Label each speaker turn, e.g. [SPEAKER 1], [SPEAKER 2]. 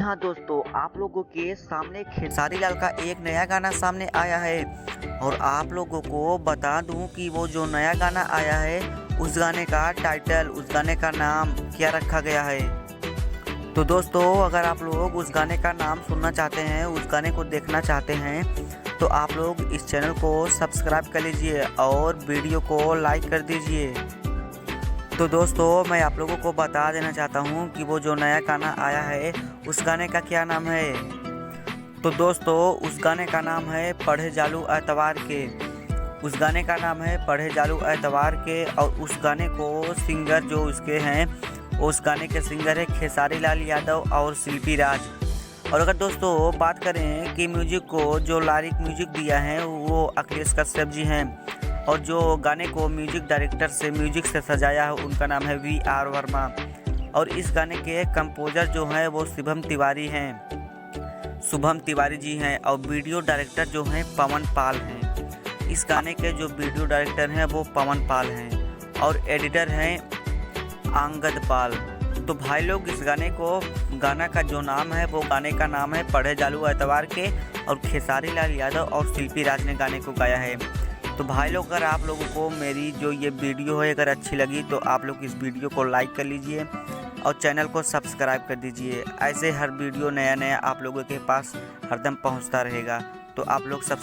[SPEAKER 1] हाँ दोस्तों, आप लोगों के सामने खेसारी लाल का एक नया गाना सामने आया है और आप लोगों को बता दूं कि वो जो नया गाना आया है उस गाने का टाइटल, उस गाने का नाम क्या रखा गया है। तो दोस्तों, अगर आप लोग उस गाने का नाम सुनना चाहते हैं, उस गाने को देखना चाहते हैं, तो आप लोग इस चैनल को सब्सक्राइब कर लीजिए और वीडियो को लाइक कर दीजिए। तो दोस्तों, मैं आप लोगों को बता देना चाहता हूँ कि वो जो नया गाना आया है उस गाने का क्या नाम है। तो दोस्तों, उस गाने का नाम है पढ़े जालू एतवार के। उस गाने का नाम है पढ़े जालू एतवार के और उस गाने को सिंगर जो उसके हैं, उस गाने के सिंगर है खेसारी लाल यादव और शिल्पी राज। और अगर दोस्तों बात करें कि म्यूजिक को जो लिरिक म्यूजिक दिया है वो अखिलेश कश्यप जी हैं और जो गाने को म्यूजिक से सजाया है उनका नाम है VR वर्मा। और इस गाने के कंपोजर जो हैं वो शुभम तिवारी जी हैं और वीडियो डायरेक्टर जो हैं पवन पाल हैं। इस गाने के जो वीडियो डायरेक्टर हैं वो पवन पाल हैं और एडिटर हैं अंगद पाल। तो भाई लोग, इस गाना का जो नाम है वो गाने का नाम है पढ़े जालू एतवार के और खेसारी लाल यादव और शिल्पी राज ने गाने को गाया है। तो भाई लोग, अगर आप लोगों को मेरी जो ये वीडियो है अगर अच्छी लगी तो आप लोग इस वीडियो को लाइक कर लीजिए और चैनल को सब्सक्राइब कर दीजिए। ऐसे हर वीडियो नया आप लोगों के पास हरदम पहुंचता रहेगा। तो आप लोग सब्सक्राइब